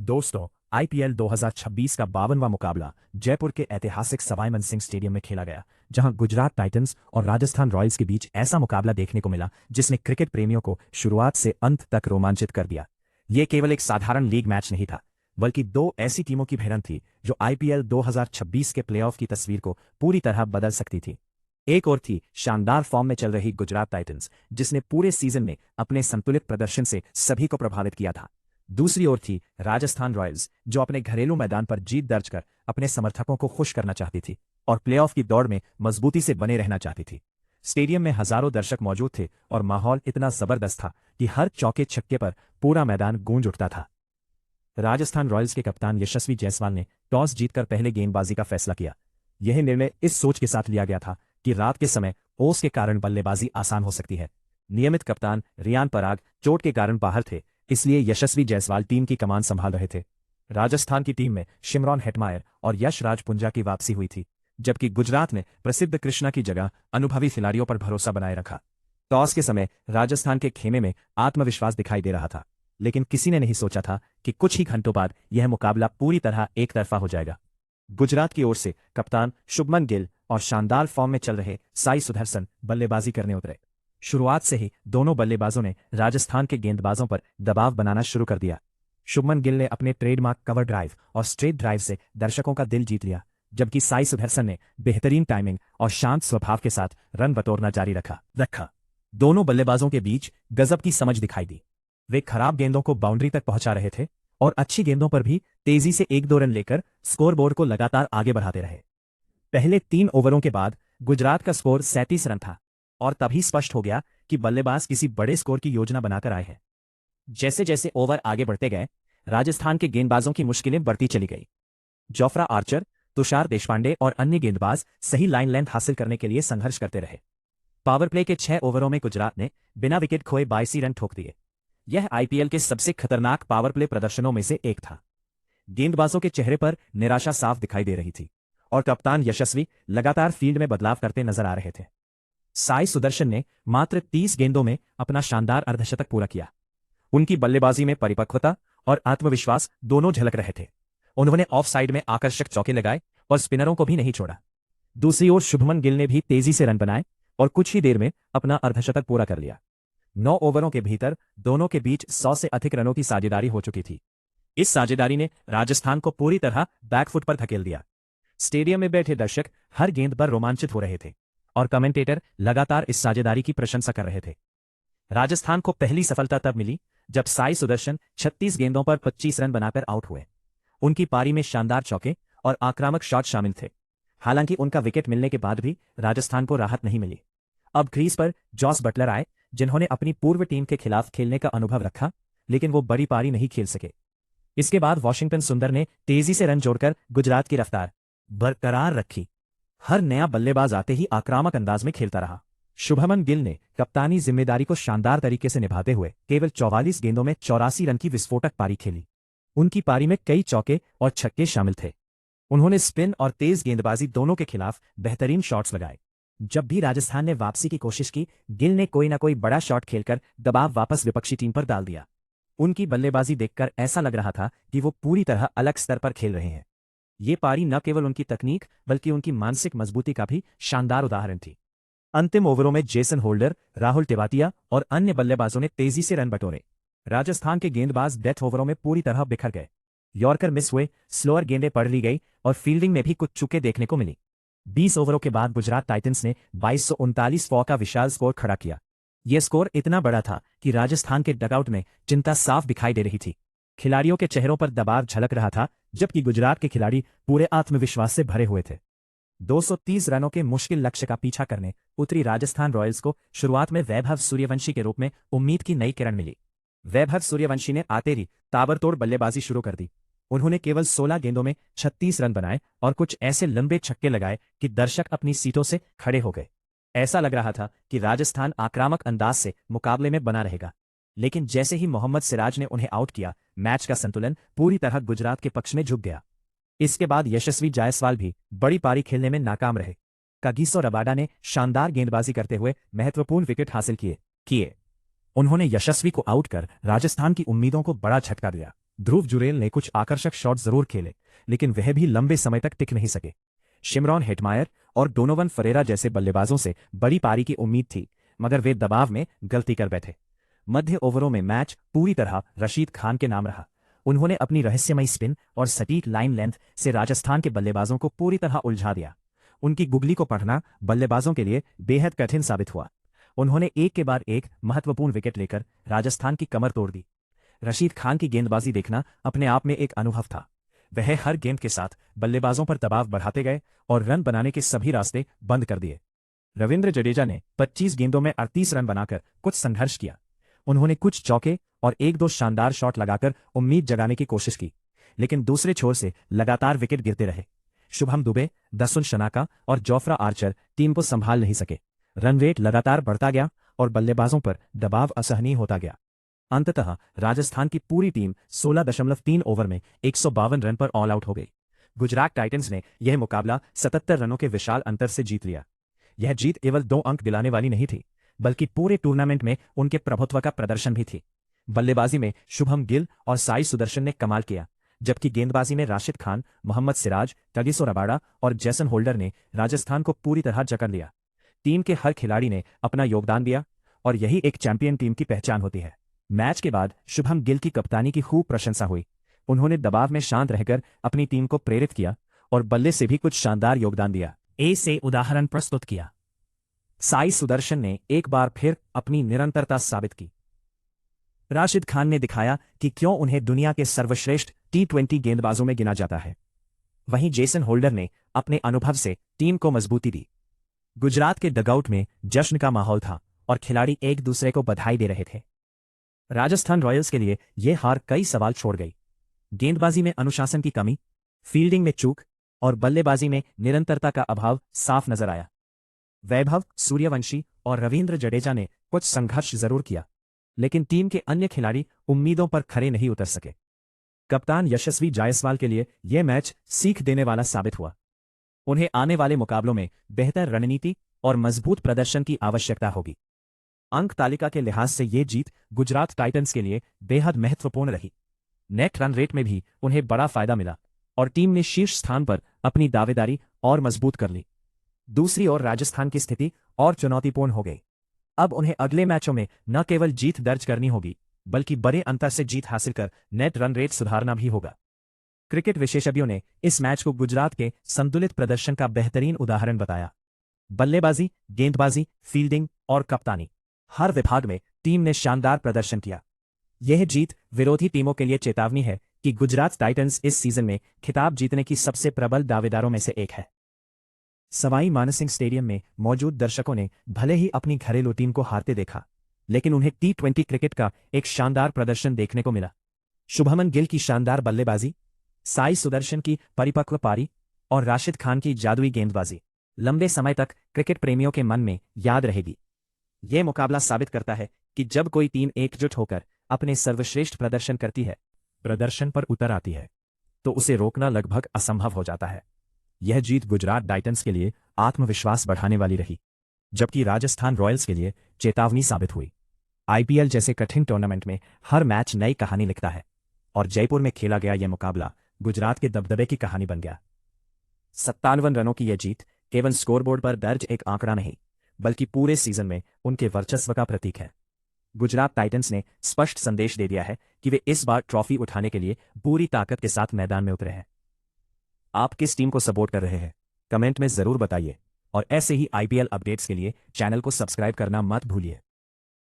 दोस्तों, आईपीएल 2026 का 52वां मुकाबला जयपुर के ऐतिहासिक सवाई मन सिंह स्टेडियम में खेला गया, जहां गुजरात टाइटंस और राजस्थान रॉयल्स के बीच ऐसा मुकाबला देखने को मिला जिसने क्रिकेट प्रेमियों को शुरुआत से अंत तक रोमांचित कर दिया। ये केवल एक साधारण लीग मैच नहीं था, बल्कि दो ऐसी टीमों की भिड़ंत थी जो आईपीएल 2026 के प्लेऑफ की तस्वीर को पूरी तरह बदल सकती थी। एक और थी शानदार फॉर्म में चल रही गुजरात टाइटंस, जिसने पूरे सीजन में अपने संतुलित प्रदर्शन से सभी को प्रभावित किया था। दूसरी ओर थी राजस्थान रॉयल्स, जो अपने घरेलू मैदान पर जीत दर्ज कर अपने समर्थकों को खुश करना चाहती थी और प्लेऑफ की दौड़ में मजबूती से बने रहना चाहती थी। स्टेडियम में हजारों दर्शक मौजूद थे और माहौल इतना जबरदस्त था कि हर चौके छक्के पर पूरा मैदान गूंज उठता था। राजस्थान रॉयल्स के कप्तान यशस्वी जायसवाल ने टॉस जीतकर पहले गेंदबाजी का फैसला किया। यह निर्णय इस सोच के साथ लिया गया था कि रात के समय ओस के कारण बल्लेबाजी आसान हो सकती है। नियमित कप्तान रियान पराग चोट के कारण बाहर थे, इसलिए यशस्वी जायसवाल टीम की कमान संभाल रहे थे। राजस्थान की टीम में शिमरॉन हेटमायर और यश राज पुंजा की वापसी हुई थी, जबकि गुजरात ने प्रसिद्ध कृष्णा की जगह अनुभवी खिलाड़ियों पर भरोसा बनाए रखा। टॉस के समय राजस्थान के खेमे में आत्मविश्वास दिखाई दे रहा था, लेकिन किसी ने नहीं सोचा था कि कुछ ही घंटों बाद यह मुकाबला पूरी तरह एक तरफा हो जाएगा। गुजरात की ओर से कप्तान शुभमन गिल और शानदार फॉर्म में चल रहे साई सुदर्शन बल्लेबाजी करने उतरे। शुरुआत से ही दोनों बल्लेबाजों ने राजस्थान के गेंदबाजों पर दबाव बनाना शुरू कर दिया। शुभमन गिल ने अपने ट्रेडमार्क कवर ड्राइव और स्ट्रेट ड्राइव से दर्शकों का दिल जीत लिया, जबकि साई सुदर्शन ने बेहतरीन टाइमिंग और शांत स्वभाव के साथ रन बटोरना जारी रखा। दोनों बल्लेबाजों के बीच गजब की समझ दिखाई दी। वे खराब गेंदों को बाउंड्री तक पहुंचा रहे थे और अच्छी गेंदों पर भी तेजी से 1-2 रन लेकर स्कोरबोर्ड को लगातार आगे बढ़ाते रहे। पहले 3 ओवरों के बाद गुजरात का स्कोर 37 रन था और तभी स्पष्ट हो गया कि बल्लेबाज किसी बड़े स्कोर की योजना बनाकर आए हैं। जैसे जैसे ओवर आगे बढ़ते गए, राजस्थान के गेंदबाजों की मुश्किलें बढ़ती चली गई। जोफ्रा आर्चर, तुषार देशपांडे और अन्य गेंदबाज सही लाइन लेंथ हासिल करने के लिए संघर्ष करते रहे। पावर प्ले के 6 ओवरों में गुजरात ने बिना विकेट खोए 82 रन ठोक दिए। यह आईपीएल के सबसे खतरनाक पावर प्ले प्रदर्शनों में से एक था। गेंदबाजों के चेहरे पर निराशा साफ दिखाई दे रही थी और कप्तान यशस्वी लगातार फील्ड में बदलाव करते नजर आ रहे थे। साई सुदर्शन ने मात्र 30 गेंदों में अपना शानदार अर्धशतक पूरा किया। उनकी बल्लेबाजी में परिपक्वता और आत्मविश्वास दोनों झलक रहे थे। उन्होंने ऑफ साइड में आकर्षक चौके लगाए और स्पिनरों को भी नहीं छोड़ा। दूसरी ओर शुभमन गिल ने भी तेजी से रन बनाए और कुछ ही देर में अपना अर्धशतक पूरा कर लिया। 9 ओवरों के भीतर दोनों के बीच 100 से अधिक रनों की साझेदारी हो चुकी थी। इस साझेदारी ने राजस्थान को पूरी तरह बैकफुट पर धकेल दिया। स्टेडियम में बैठे दर्शक हर गेंद पर रोमांचित हो रहे थे और कमेंटेटर लगातार इस साझेदारी की प्रशंसा कर रहे थे। राजस्थान को पहली सफलता तब मिली जब साई सुदर्शन 36 गेंदों पर 25 रन बनाकर आउट हुए। उनकी पारी में शानदार चौके और आक्रामक शॉट शामिल थे। हालांकि उनका विकेट मिलने के बाद भी राजस्थान को राहत नहीं मिली। अब क्रीज पर जॉस बटलर आए, जिन्होंने अपनी पूर्व टीम के खिलाफ खेलने का अनुभव रखा, लेकिन वो बड़ी पारी नहीं खेल सके। इसके बाद वॉशिंगटन सुंदर ने तेजी से रन जोड़कर गुजरात की रफ्तार बरकरार रखी। हर नया बल्लेबाज आते ही आक्रामक अंदाज में खेलता रहा। शुभमन गिल ने कप्तानी जिम्मेदारी को शानदार तरीके से निभाते हुए केवल 44 गेंदों में 84 रन की विस्फोटक पारी खेली। उनकी पारी में कई चौके और छक्के शामिल थे। उन्होंने स्पिन और तेज गेंदबाजी दोनों के खिलाफ बेहतरीन शॉट्स लगाए। जब भी राजस्थान ने वापसी की कोशिश की, गिल ने कोई ना कोई बड़ा शॉट खेलकर दबाव वापस विपक्षी टीम पर डाल दिया। उनकी बल्लेबाजी देखकर ऐसा लग रहा था कि वो पूरी तरह अलग स्तर पर खेल रहे हैं। ये पारी न केवल उनकी तकनीक बल्कि उनकी मानसिक मजबूती का भी शानदार उदाहरण थी। अंतिम ओवरों में जेसन होल्डर, राहुल तेवातिया और अन्य बल्लेबाजों ने तेजी से रन बटोरे। राजस्थान के गेंदबाज डेथ ओवरों में पूरी तरह बिखर गए। यॉर्कर मिस हुए, स्लोअर गेंदें पड़ ली गई और फील्डिंग में भी कुछ चूकें देखने को मिली। 20 ओवरों के बाद गुजरात टाइटंस ने 2239 फॉर का विशाल स्कोर खड़ा किया। यह स्कोर इतना बड़ा था कि राजस्थान के डगआउट में चिंता साफ दिखाई दे रही थी। खिलाड़ियों के चेहरों पर दबाव झलक रहा था, जबकि गुजरात के खिलाड़ी पूरे आत्मविश्वास से भरे हुए थे। 230 रनों के मुश्किल लक्ष्य का पीछा करने उतरी राजस्थान रॉयल्स को शुरुआत में वैभव सूर्यवंशी के रूप में उम्मीद की नई किरण मिली। वैभव सूर्यवंशी ने आते ही ताबड़तोड़ बल्लेबाजी शुरू कर दी। उन्होंने केवल 16 गेंदों में 36 रन बनाए और कुछ ऐसे लंबे छक्के लगाए कि दर्शक अपनी सीटों से खड़े हो गए। ऐसा लग रहा था कि राजस्थान आक्रामक अंदाज से मुकाबले में बना रहेगा, लेकिन जैसे ही मोहम्मद सिराज ने उन्हें आउट किया, मैच का संतुलन पूरी तरह गुजरात के पक्ष में झुक गया। इसके बाद यशस्वी जायसवाल भी बड़ी पारी खेलने में नाकाम रहे। कागिसो रबाडा ने शानदार गेंदबाजी करते हुए महत्वपूर्ण विकेट हासिल किए। उन्होंने यशस्वी को आउट कर राजस्थान की उम्मीदों को बड़ा झटका दिया। ध्रुव जुरेल ने कुछ आकर्षक शॉट जरूर खेले, लेकिन वह भी लंबे समय तक टिक नहीं सके। शिमरॉन हेटमायर और डोनोवन फरेरा जैसे बल्लेबाजों से बड़ी पारी की उम्मीद थी, मगर वे दबाव में गलती कर बैठे। मध्य ओवरों में मैच पूरी तरह रशीद खान के नाम रहा। उन्होंने अपनी रहस्यमयी स्पिन और सटीक लाइन लेंथ से राजस्थान के बल्लेबाजों को पूरी तरह उलझा दिया। उनकी गुगली को पढ़ना बल्लेबाजों के लिए बेहद कठिन साबित हुआ। उन्होंने एक के बाद एक महत्वपूर्ण विकेट लेकर राजस्थान की कमर तोड़ दी। रशीद खान की गेंदबाजी देखना अपने आप में एक अनुभव था। वह हर गेंद के साथ बल्लेबाजों पर दबाव बढ़ाते गए और रन बनाने के सभी रास्ते बंद कर दिए। रविंद्र जडेजा ने 25 गेंदों में 38 रन बनाकर कुछ संघर्ष किया। उन्होंने कुछ चौके और एक दो शानदार शॉट लगाकर उम्मीद जगाने की कोशिश की, लेकिन दूसरे छोर से लगातार विकेट गिरते रहे। शुभम दुबे, दसुन शनाका और जोफ्रा आर्चर टीम को संभाल नहीं सके। रन रेट लगातार बढ़ता गया और बल्लेबाजों पर दबाव असहनीय होता गया। अंततः राजस्थान की पूरी टीम 16.3 ओवर में 152 रन पर ऑल आउट हो गई। गुजरात टाइटंस ने यह मुकाबला 77 रनों के विशाल अंतर से जीत लिया। यह जीत केवल 2 अंक दिलाने वाली नहीं थी, बल्कि पूरे टूर्नामेंट में उनके प्रभुत्व का प्रदर्शन भी थी। बल्लेबाजी में शुभम गिल और साई सुदर्शन ने कमाल किया, जबकि गेंदबाजी में राशिद खान, मोहम्मद सिराज, तगिसो रबाडा और जैसन होल्डर ने राजस्थान को पूरी तरह जकड़ लिया। टीम के हर खिलाड़ी ने अपना योगदान दिया और यही एक चैंपियन टीम की पहचान होती है। मैच के बाद शुभम गिल की कप्तानी की खूब प्रशंसा हुई। उन्होंने दबाव में शांत रहकर अपनी टीम को प्रेरित किया और बल्ले से भी कुछ शानदार योगदान दिया। ए से उदाहरण प्रस्तुत किया। साई सुदर्शन ने एक बार फिर अपनी निरंतरता साबित की। राशिद खान ने दिखाया कि क्यों उन्हें दुनिया के सर्वश्रेष्ठ T20 गेंदबाजों में गिना जाता है। वहीं जेसन होल्डर ने अपने अनुभव से टीम को मजबूती दी। गुजरात के डगआउट में जश्न का माहौल था और खिलाड़ी एक दूसरे को बधाई दे रहे थे। राजस्थान रॉयल्स के लिए यह हार कई सवाल छोड़ गई। गेंदबाजी में अनुशासन की कमी, फील्डिंग में चूक और बल्लेबाजी में निरंतरता का अभाव साफ नजर आया। वैभव सूर्यवंशी और रविंद्र जडेजा ने कुछ संघर्ष जरूर किया, लेकिन टीम के अन्य खिलाड़ी उम्मीदों पर खरे नहीं उतर सके। कप्तान यशस्वी जायसवाल के लिए यह मैच सीख देने वाला साबित हुआ। उन्हें आने वाले मुकाबलों में बेहतर रणनीति और मजबूत प्रदर्शन की आवश्यकता होगी। अंक तालिका के लिहाज से ये जीत गुजरात टाइटंस के लिए बेहद महत्वपूर्ण रही। नेट रन रेट में भी उन्हें बड़ा फायदा मिला और टीम ने शीर्ष स्थान पर अपनी दावेदारी और मजबूत कर ली। दूसरी ओर राजस्थान की स्थिति और चुनौतीपूर्ण हो गई। अब उन्हें अगले मैचों में न केवल जीत दर्ज करनी होगी, बल्कि बड़े अंतर से जीत हासिल कर नेट रन रेट सुधारना भी होगा। क्रिकेट विशेषज्ञों ने इस मैच को गुजरात के संतुलित प्रदर्शन का बेहतरीन उदाहरण बताया। बल्लेबाजी, गेंदबाजी, फील्डिंग और कप्तानी, हर विभाग में टीम ने शानदार प्रदर्शन किया। यह जीत विरोधी टीमों के लिए चेतावनी है कि गुजरात टाइटंस इस सीजन में खिताब जीतने की सबसे प्रबल दावेदारों में से एक है। सवाई मानसिंह स्टेडियम में मौजूद दर्शकों ने भले ही अपनी घरेलू टीम को हारते देखा, लेकिन उन्हें T20 क्रिकेट का एक शानदार प्रदर्शन देखने को मिला। शुभमन गिल की शानदार बल्लेबाजी, साई सुदर्शन की परिपक्व पारी और राशिद खान की जादुई गेंदबाजी लंबे समय तक क्रिकेट प्रेमियों के मन में याद रहेगी। यह मुकाबला साबित करता है कि जब कोई टीम एकजुट होकर अपने सर्वश्रेष्ठ प्रदर्शन करती है, प्रदर्शन पर उतर आती है, तो उसे रोकना लगभग असंभव हो जाता है। यह जीत गुजरात टाइटंस के लिए आत्मविश्वास बढ़ाने वाली रही, जबकि राजस्थान रॉयल्स के लिए चेतावनी साबित हुई। IPL जैसे कठिन टूर्नामेंट में हर मैच नई कहानी लिखता है और जयपुर में खेला गया यह मुकाबला गुजरात के दबदबे की कहानी बन गया। 57 रनों की यह जीत केवल स्कोरबोर्ड पर दर्ज एक आंकड़ा नहीं, बल्कि पूरे सीजन में उनके वर्चस्व का प्रतीक है। गुजरात टाइटंस ने स्पष्ट संदेश दे दिया है कि वे इस बार ट्रॉफी उठाने के लिए पूरी ताकत के साथ मैदान में उतरे हैं। आप किस टीम को सपोर्ट कर रहे हैं, कमेंट में जरूर बताइए और ऐसे ही IPL अपडेट्स के लिए चैनल को सब्सक्राइब करना मत भूलिए।